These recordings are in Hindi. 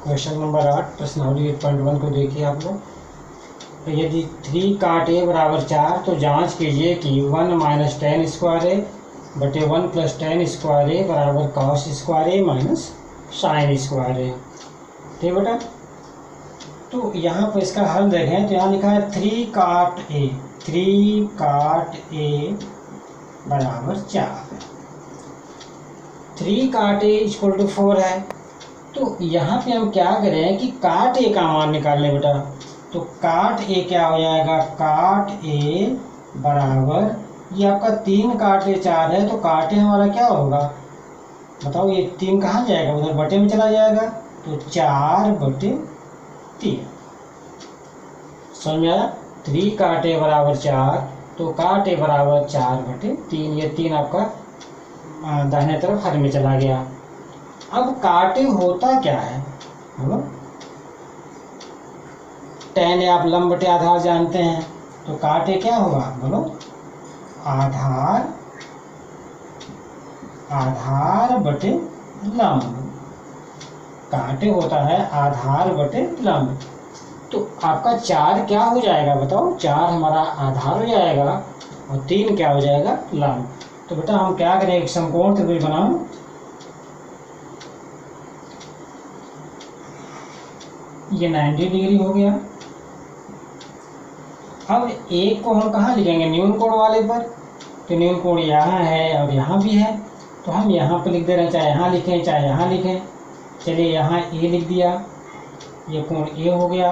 क्वेश्चन नंबर 8 प्रश्नावली 8.1 को देखिए आप लोग। तो यदि 3 काट ए बराबर 4 तो जांच कीजिए कि 1 माइनस टेन स्क्वायर ए बटे 1 प्लस टेन स्क्वायर ए बराबर कॉस स्क्वायर ए माइनस साइन स्क्वायर ए। ठीक बेटा, तो यहाँ पर इसका हल देखें तो यहाँ लिखा है 3 काट ए बराबर 4। 3 काट ए इक्वल टू 4 है। तो यहाँ पे हम क्या करें कि काट ए का मान निकाल लें बेटा। तो काट ए क्या हो जाएगा, काट ए बराबर, ये आपका 3 काट ए 4 है, तो काट ए हमारा क्या होगा बताओ। ये 3 कहाँ जाएगा, उधर बटे में चला जाएगा, तो 4 बटे 3। समझ में आया। 3 काट ए बराबर 4, तो काट ए बराबर 4 बटे 3। ये 3 आपका दाहिने तरफ हर में चला गया। अब काटे होता क्या है, बोलो। टेन आप लंब बटे आधार जानते हैं, तो काटे क्या होगा बोलो, आधार बटे लंब। काटे होता है आधार बटे लंब। तो आपका 4 क्या हो जाएगा बताओ, 4 हमारा आधार हो जाएगा और 3 क्या हो जाएगा लंब। तो बेटा हम क्या करें, एक समकोण त्रिभुज बनाओ। ये 90 डिग्री हो गया। अब एक को हम कहाँ लिखेंगे, न्यून कोण वाले पर। तो न्यून कोण यहाँ है और यहाँ भी है, तो हम यहाँ पर लिख दे रहे हैं, चाहे यहाँ लिखें चाहे यहाँ लिखें। चलिए यहाँ ए लिख दिया, ये कोण ए हो गया।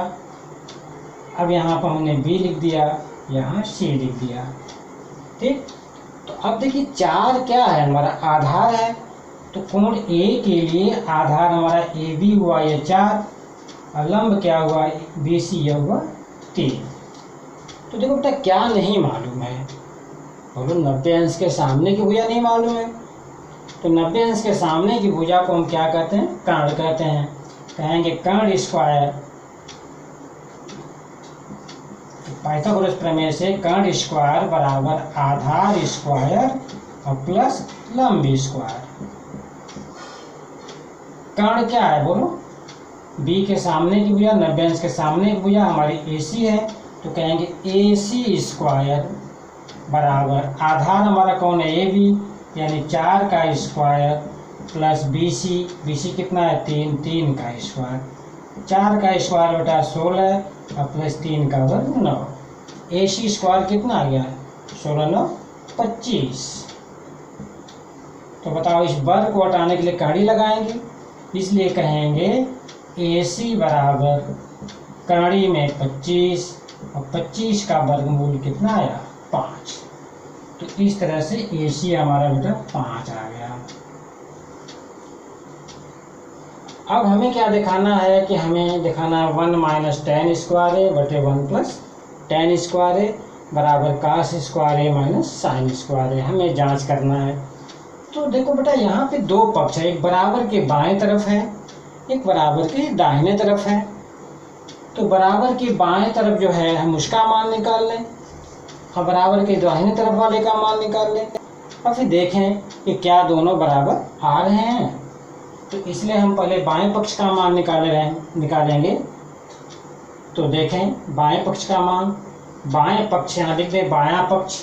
अब यहाँ पर हमने बी लिख दिया, यहाँ सी लिख दिया। ठीक, तो अब देखिए 4 क्या है हमारा आधार है, तो कोण ए के लिए आधार हमारा ए बी हुआ ये 4, और लंब क्या हुआ बी सी, यह हुआ 3। तो देखो बेटा क्या नहीं मालूम है, बोलो 90 अंश के सामने की भुजा नहीं मालूम है। तो 90 अंश के सामने की भुजा को हम क्या कहते हैं, कर्ण कहते हैं। कहेंगे कर्ण स्क्वायर। पाइथागोरस प्रमेय से कर्ण स्क्वायर बराबर आधार स्क्वायर और प्लस लंब स्क्वायर। कर्ण क्या है बोलो, बी के सामने की भुजा, 90 अंश के सामने की भुजा हमारी ए सी है, तो कहेंगे ए सी स्क्वायर बराबर आधार हमारा कौन है ए बी, यानी 4 का स्क्वायर प्लस बी सी कितना है 3 का स्क्वायर। 4 का स्क्वायर बेटा 16 और प्लस 3 का वर्ग 9। ए सी स्क्वायर कितना आ गया, 16 9 25। तो बताओ इस वर्ग को हटाने के लिए कड़ी लगाएंगे, इसलिए कहेंगे ए सी बराबर कड़ी में 25 और 25 का वर्गमूल कितना आया 5। तो इस तरह से ए सी हमारा बेटा 5 आ गया। अब हमें क्या दिखाना है कि हमें दिखाना है 1 माइनस टेन स्क्वायर ए बटे 1 प्लस टेन स्क्वायर ए बराबर कास स्क्वायर ए माइनस साइन स्क्वायर ए। हमें जांच करना है। तो देखो बेटा यहाँ पे 2 पक्ष है, एक बराबर के बाएं तरफ है, एक बराबर के दाहिने तरफ है। तो बराबर के बाएं तरफ जो है हम उसका मान निकाल लें और बराबर के दाहिने तरफ वाले का मान निकाल लें, और फिर देखें कि क्या दोनों बराबर आ रहे हैं। तो इसलिए हम पहले बाएं पक्ष का मान निकालेंगे। तो देखें बाएं पक्ष का मान, बाएं पक्ष यहाँ लिख दें, बायां पक्ष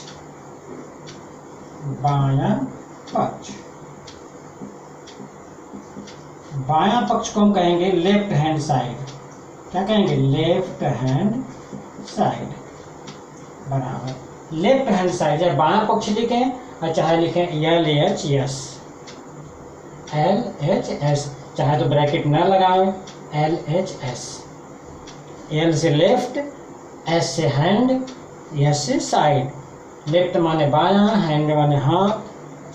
बायां पक्ष को हम कहेंगे लेफ्ट हैंड साइड। क्या कहेंगे, लेफ्ट हैंड साइड बराबर लेफ्ट हैंड साइड। चाहे बायां पक्ष लिखें और चाहे लिखें LHS, चाहे तो ब्रैकेट न लगाएं, LHS। L से लेफ्ट, S से हैंड, S से साइड। लेफ्ट माने बायां, हैंड माने हाथ,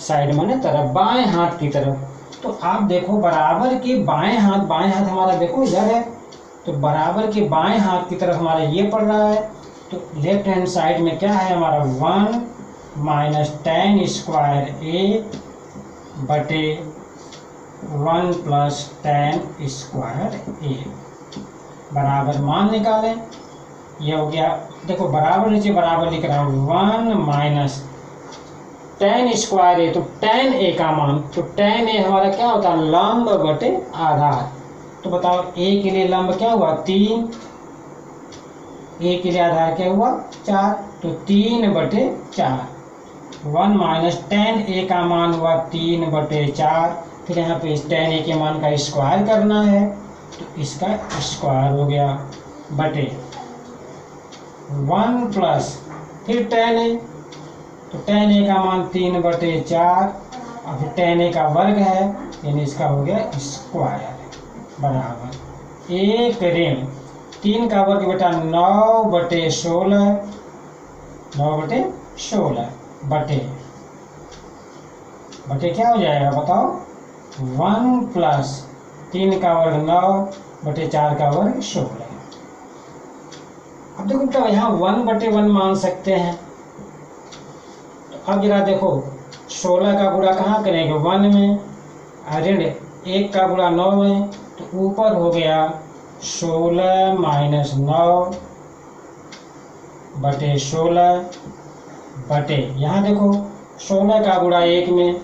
साइड माने तरफ, बाएं हाथ की तरफ। तो आप देखो बराबर के बाएं हाथ हमारा देखो इधर है, तो बराबर के बाएं हाथ की तरफ हमारा ये पड़ रहा है। तो लेफ्ट हैंड साइड में क्या है हमारा 1 माइनस टेन स्क्वायर ए बटे 1 प्लस टेन स्क्वायर ए बराबर मान निकालें। ये हो गया, देखो बराबर नीचे बराबर लिख रहा हूँ 1 माइनस टेन स्क्वायर ए, तो टेन ए का मान, तो टेन ए हमारा क्या होता है लंब बटे आधार। तो बताओ ए के लिए लंब क्या हुआ 3, ए के लिए आधार क्या हुआ 4, तो 3/4। 1 माइनस tan ए का मान हुआ 3/4। फिर यहाँ पे tan ए के मान का स्क्वायर करना है, तो इसका स्क्वायर हो गया बटे 1 प्लस फिर tan ए, तो tan ए का मान 3/4 और फिर tan ए का वर्ग है, यानी इसका हो गया स्क्वायर बराबर 1 ऋण 3 का वर्ग बेटा 9/16, 9/16 बटे क्या हो जाएगा बताओ 1 प्लस 3 का वर्ग 9/4 का वर्ग 16। अब देखो बेटा यहाँ 1/1 मान सकते हैं, तो अब जरा देखो 16 का गुणा कहाँ करेंगे 1 में, ऋण 1 का गुणा 9 में, तो ऊपर हो गया 16 माइनस 9/16 बटे यहाँ देखो 16 का गुणा 1 में,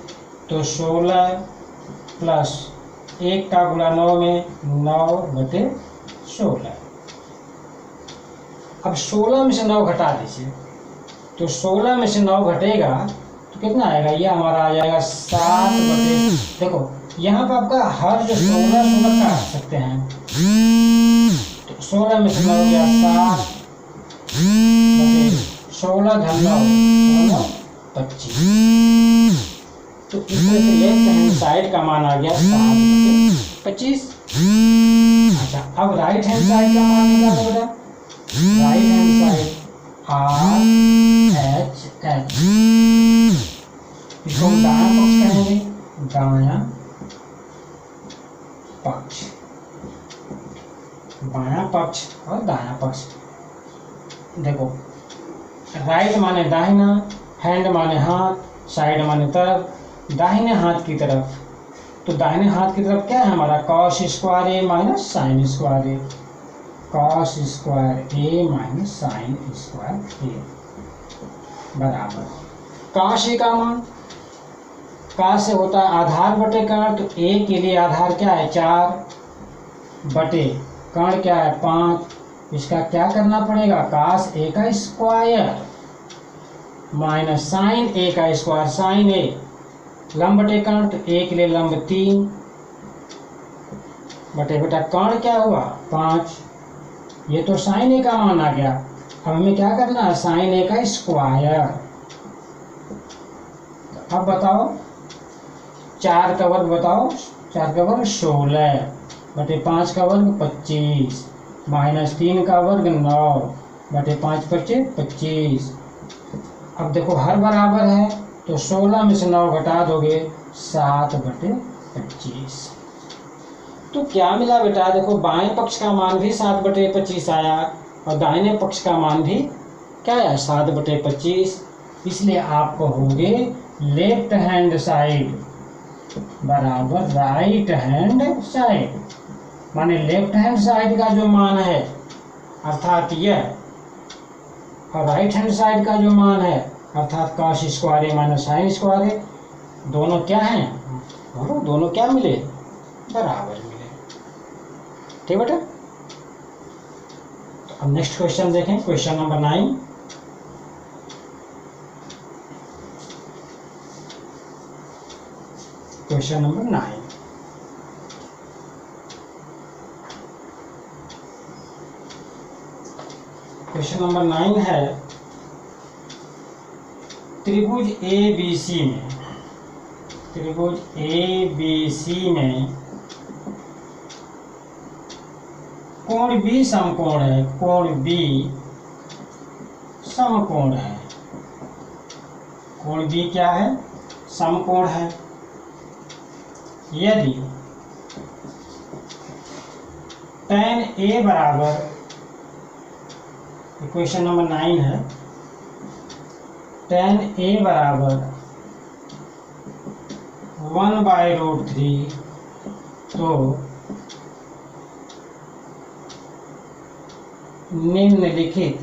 तो 16 प्लस 1 का गुणा 9 में 9/16। अब 16 में से 9 घटा दीजिए, तो 16 में से 9 घटेगा तो कितना आएगा, ये हमारा आ जाएगा 7 देखो यहाँ पर आपका हर जो 16 काट सकते हैं, तो 16 में से 9 गया 7/16 धन 9 25। तो इसमें से लेफ्ट हैंड साइड का मान आ गया 7/25। अच्छा अब राइट हैंड साइड का मान निकालो बेटा, राइट हैंड साइड RHH, इसको दायां पक्ष कहेंगे, दायां पक्ष, बायां पक्ष और दायां पक्ष। देखो राइट माने दाहिना, हैंड माने हाथ, साइड माने तरफ, दाहिने हाथ की तरफ, तो दाहिने हाथ की तरफ क्या है हमारा cos स्क्वायर ए माइनस साइन स्क्वायर ए, cos स्क्वायर ए माइनस साइन स्क्वायर ए बराबर cos ए का मान, cos से होता है आधार बटे कर्ण, तो ए के लिए आधार क्या है 4 बटे कर्ण क्या है 5, इसका क्या करना पड़ेगा cos ए का स्क्वायर माइनस साइन ए का स्क्वायर, साइन ए लंब बटे कर्ण, तो ए के लिए लंब 3 बटे बेटा कर्ण क्या हुआ 5, ये तो साइन ए का मान आ गया। अब हमें क्या करना है साइन ए का स्क्वायर। अब बताओ 4 का वर्ग बताओ, 4 का वर्ग 16 बटे 5 का वर्ग 25 माइनस 3 का वर्ग 9 बटे 5 × 25। अब देखो हर बराबर है, तो 16 में से 9 घटा दोगे 7/25। तो क्या मिला बेटा, देखो बाएं पक्ष का मान भी 7/25 आया और दाहिने पक्ष का मान भी क्या है 7/25। इसलिए आप कहोगे लेफ्ट हैंड साइड बराबर राइट हैंड साइड, माने लेफ्ट हैंड साइड का जो मान है अर्थात यह, और राइट हैंड साइड का जो मान है अर्थात cos स्क्वायर ए माइनस साइन स्क्वायर ए, दोनों क्या हैं, दोनों क्या मिले बराबर मिले। ठीक बेटा, तो अब नेक्स्ट क्वेश्चन देखें, question number 9। Question number 9, question number 9 है त्रिभुज ABC में, त्रिभुज ABC में कोण B समकोण है, कोण B समकोण है, कोण B क्या है समकोण है। यदि tan A बराबर, क्वेश्चन नंबर 9 है, tan A बराबर 1/√3, तो निम्नलिखित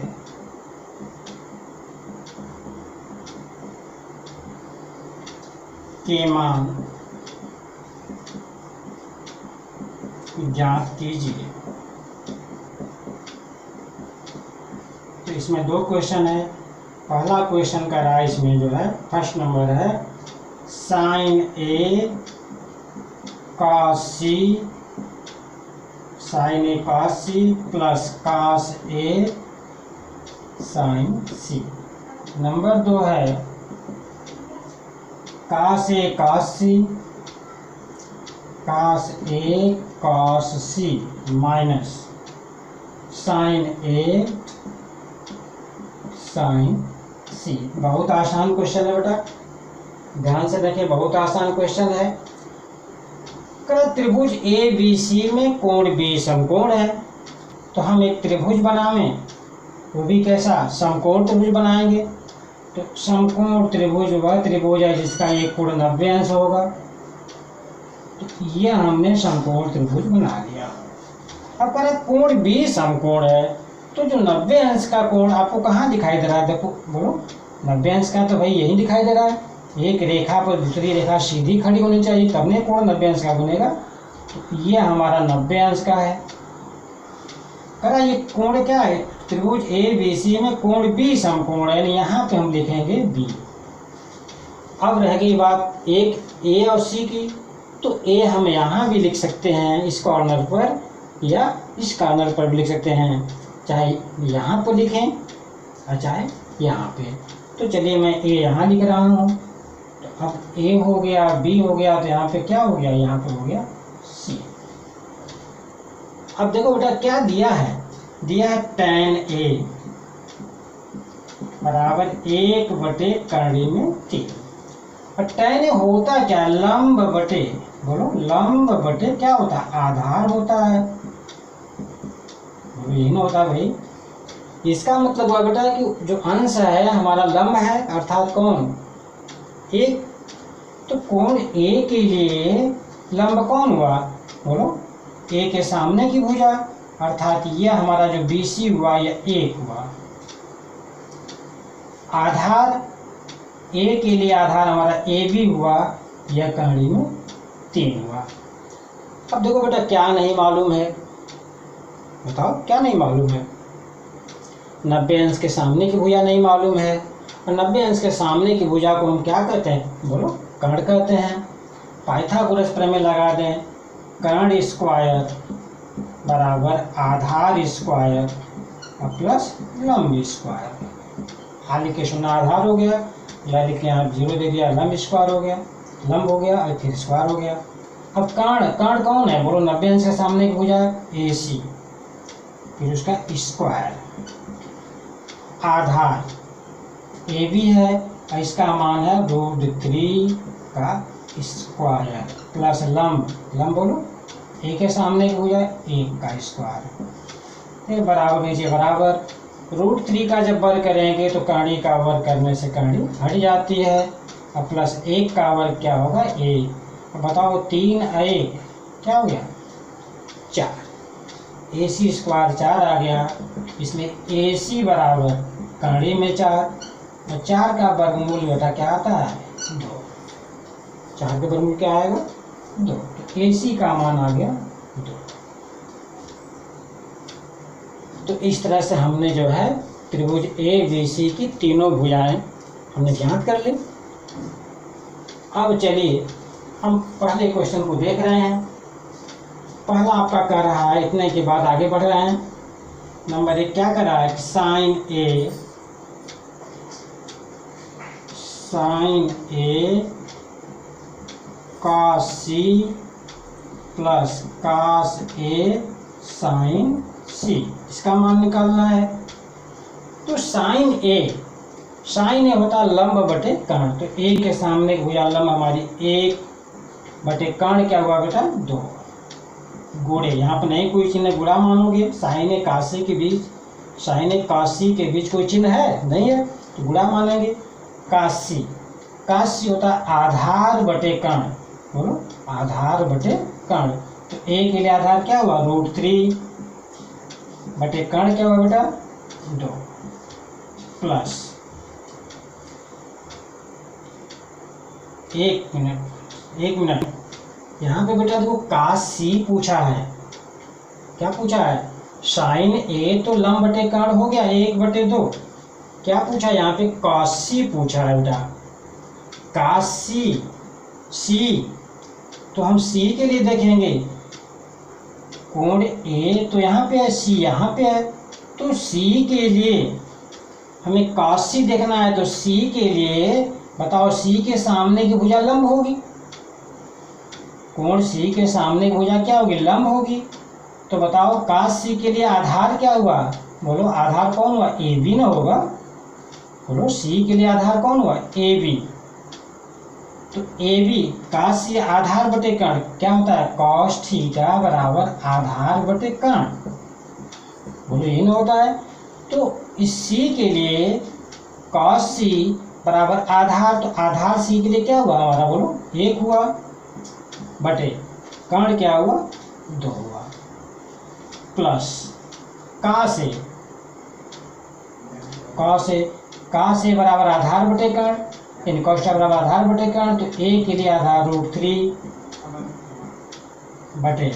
के मान ज्ञात कीजिए। तो इसमें दो क्वेश्चन है। पहला क्वेश्चन का रहा इसमें जो है फर्स्ट नंबर है sign A cos C plus cos A sign C. Number 2 है cos A cos C minus sign A sign सी। बहुत आसान क्वेश्चन है बेटा, ध्यान से देखें, बहुत आसान क्वेश्चन है। त्रिभुज ए बी सी में कोण बी समकोण है, तो हम एक त्रिभुज बनावें, वो भी कैसा, समकोण त्रिभुज बनाएंगे। तो समकोण त्रिभुज वह त्रिभुज है जिसका एक कोण 90 अंश होगा। तो ये हमने समकोण त्रिभुज बना लिया। अब कह रहे कोण बी समकोण है, तो जो 90 अंश का कोण आपको कहाँ दिखाई दे रहा है, देखो बोलो 90 अंश का तो भाई यही दिखाई दे रहा है। एक रेखा पर दूसरी रेखा सीधी खड़ी होनी चाहिए, तब नहीं कोण 90 अंश का बनेगा। तो ये हमारा 90 अंश का है। कह रहा ये कोण क्या है, त्रिभुज ए बी सी में कोण बी समकोण है, यहाँ पे हम लिखेंगे बी। अब रह गई बात एक ए और सी की, तो ए हम यहाँ भी लिख सकते हैं इस कॉर्नर पर, या इस कॉर्नर पर भी लिख सकते हैं, चाहे यहाँ पर लिखें और चाहे यहाँ पे। तो चलिए मैं ए यहाँ लिख रहा हूँ। तो अब ए हो गया, बी हो गया, तो यहाँ पे क्या हो गया, यहाँ पे हो गया सी। अब देखो बेटा क्या दिया है, दिया है tan A बराबर 1/3। और tan A होता क्या, लंब बटे, बोलो लंब बटे क्या होता है, आधार होता है। यही ना होता भाई। इसका मतलब हुआ बेटा कि जो अंश है हमारा लंब है, अर्थात कौन, एक। तो कोण ए के लिए लंब कौन हुआ, बोलो ए के सामने की भुजा, अर्थात यह हमारा जो BC हुआ यह 1 हुआ। आधार ए के लिए आधार हमारा AB हुआ, यह कहानी में 3 हुआ। अब देखो बेटा क्या नहीं मालूम है, बताओ क्या नहीं मालूम है। 90 अंश के सामने की भुजा नहीं मालूम है, और 90 अंश के सामने की भुजा को हम क्या कहते हैं, बोलो कर्ण कहते हैं। पाइथागोरस प्रमेय लगा दें, कर्ण स्क्वायर बराबर आधार स्क्वायर प्लस लंब स्क्वायर। हाल के 0 आधार हो गया, या लिखे यहाँ 0 दे दिया, लंब स्क्वायर हो गया, लंब हो गया और फिर स्क्वायर हो गया। अब कर्ण कौन है, बोलो 90 अंश के सामने की भुजा AC, फिर उसका स्क्वायर। आधार AB है और इसका मान है √3 का स्क्वायर प्लस लंब, लंब बोलो ए के सामने की भुजा 1 का स्क्वायर। फिर बराबर नीचे बराबर, √3 का जब वर्ग करेंगे तो कहानी का वर्ग करने से कहानी हट जाती है, और प्लस 1 का वर्ग क्या होगा, 1। बताओ 3 और 1 क्या हो गया, 4। AC स्क्वायर 4 आ गया, इसलिए AC बराबर कहानी में 4, और 4 का वर्गमूल बेटा क्या आता है, 2। 4 का वर्गमूल क्या आएगा, 2। तो AC का मान आ गया 2। तो इस तरह से हमने जो है त्रिभुज ABC की तीनों भुजाएं हमने ज्ञात कर ली। अब चलिए हम पहले क्वेश्चन को देख रहे हैं। पहला आपका कह रहा है, इतने के बाद आगे बढ़ रहे हैं। नंबर 1 क्या कर रहा है, sign A cos C plus cos A sign सी, इसका मान निकालना है। तो साइन ए होता है लंब बटे कर्ण, तो ए के सामने भुजा लंब हमारी 1 बटे कर्ण क्या हुआ बेटा, 2 गुणे, यहाँ पर नहीं कोई चिन्ह, गुणा मानोगे। साइन ए काशी के बीच, साइन ए काशी के बीच कोई चिन्ह है नहीं है, तो गुणा मानेंगे। काशी होता है आधार बटे कर्ण, बोलो आधार बटे कर्ण। तो ए के लिए आधार क्या हुआ, √3 बटे कर्ण क्या हुआ बेटा, 2 प्लस 1 मिनट यहाँ पे बेटा देखो काश सी पूछा है, क्या पूछा है, साइन ए तो लंब बटे कर्ण हो गया 1/2। क्या पूछा यहाँ पे, कॉस सी पूछा है बेटा, कॉस सी। सी तो हम सी के लिए देखेंगे, कोण ए तो यहाँ पे है, सी यहाँ पे है, तो सी के लिए हमें कॉस सी देखना है। तो सी के लिए बताओ, सी के सामने की भुजा लंब होगी, कोण सी के सामने की भुजा क्या होगी, लंब होगी। तो बताओ कॉस सी के लिए आधार क्या हुआ, बोलो आधार कौन हुआ, ए बी ना होगा, बोलो सी के लिए आधार कौन हुआ, ए बी। तो ए बी कॉस सी आधार बटे कर्ण क्या होता है, कॉस थीटा बराबर आधार बटे कर्ण, बोलो ये ना होता है। तो इस सी के लिए कॉस सी बराबर आधार, तो आधार सी के लिए क्या हुआ हमारा, बोलो 1 हुआ, बटे कर्ण क्या हुआ 2 हुआ, plus cos A, cos A बराबर आधार बटे कर्ण, इन कॉस बराबर आधार बटे कर्ण, तो ए के लिए आधार √3 बटे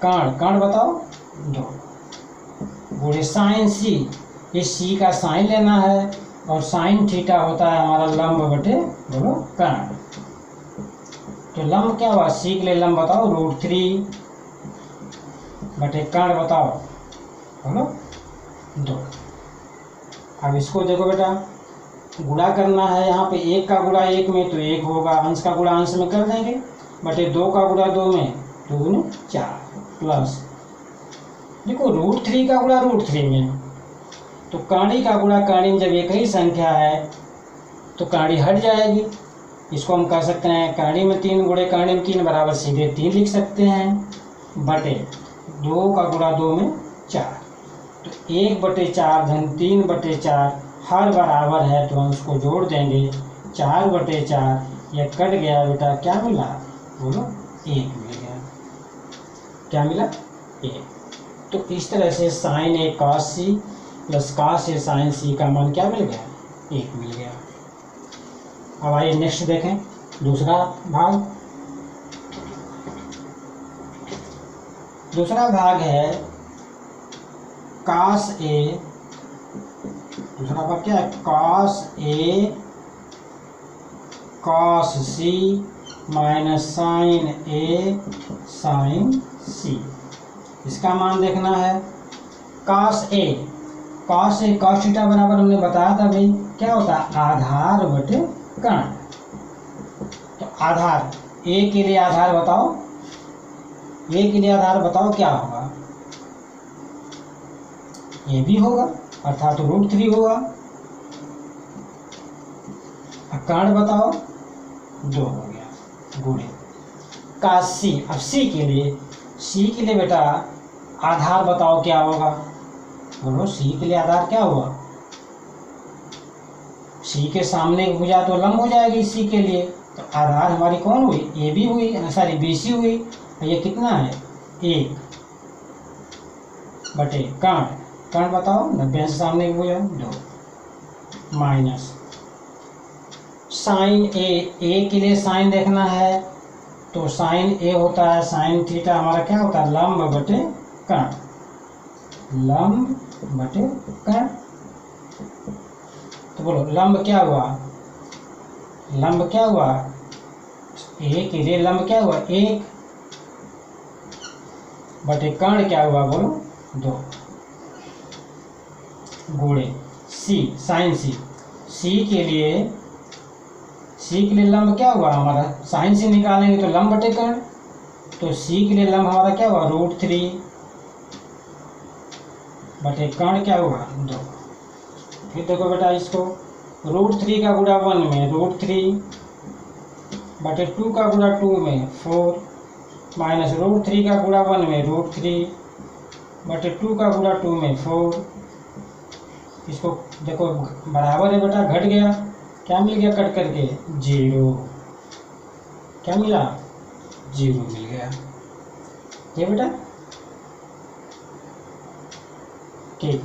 कर्ण बताओ 2 गुणे साइन सी, इस सी का साइन लेना है, और साइन थीटा होता है हमारा लंब बटे बोलो कर्ण। तो लंब क्या हुआ, सी के लिए लंब बताओ √3 बटे कर्ण बताओ बोलो 2। अब इसको देखो बेटा, गुणा करना है, यहाँ पे 1 का गुणा 1 में तो 1 होगा, अंश का गुणा अंश में कर देंगे, बटे 2 का गुणा 2 में 2 गुणे 4, प्लस देखो √3 का गुणा √3 में, तो काणी का गुणा काणी में जब एक ही संख्या है तो काणी हट जाएगी। इसको हम कह सकते हैं काणी में 3 गुणे काणी में 3 बराबर सीधे 3 लिख सकते हैं, बटे 2 का गुणा 2 में 4, तो 1/4 धन 3/4 हर बराबर है, तो हम उसको जोड़ देंगे 4/4, यह कट गया बेटा, क्या मिला बोलो 1 मिल गया, क्या मिला 1। तो इस तरह से sign A cos C plus cos A sign सी का मान क्या मिल गया, 1 मिल गया। अब आइए नेक्स्ट देखें दूसरा भाग। दूसरा भाग है कॉस ए, दूसरा भाग क्या है, cos A cos C minus sign A sign सी, इसका मान देखना है। कॉस ए कॉस थीटा बराबर हमने बताया था भाई क्या होता है, आधार बटे कर्ण। तो आधार ए के लिए आधार बताओ, ए के लिए आधार बताओ क्या होगा, ये भी होगा अर्थात √3 होगा, कर्ण बताओ 2 हो गया गुणे कॉस सी। अब सी के लिए बेटा आधार बताओ क्या होगा, बोलो सी के लिए आधार क्या हुआ, सी के सामने की भुजा तो लंब हो जाएगी सी के लिए, तो आधार हमारी कौन हुई, ए बी हुई, सॉरी बी सी हुई, ये कितना है 1 बटे कर्ण बताओ 90 से सामने की भुजा 2, माइनस साइन ए के लिए साइन देखना है, तो साइन ए होता है साइन थीटा हमारा क्या होता है लंब बटे कर्ण, लंब बटे कर्ण। तो बोलो लंब क्या हुआ, लंब क्या हुआ, ए के लिए लंब क्या हुआ 1 बटे कर्ण क्या हुआ बोलो 2 गुणे सी साइन सी। सी के लिए लंब क्या हुआ हमारा, साइन सी निकालेंगे तो लंब बटे कर्ण, तो सी के लिए लंब हमारा क्या हुआ √3 बटे कर्ण क्या हुआ 2। फिर देखो बेटा इसको, √3 का गुणा 1 में √3 बटे 2 का गुणा 2 में 4, माइनस √3 का गुणा 1 में √3 बटे 2 का गुणा 2 में 4। इसको देखो बराबर है बेटा, घट गया, क्या मिल गया कट करके 0, क्या मिला 0 मिल गया, ये बेटा ठीक।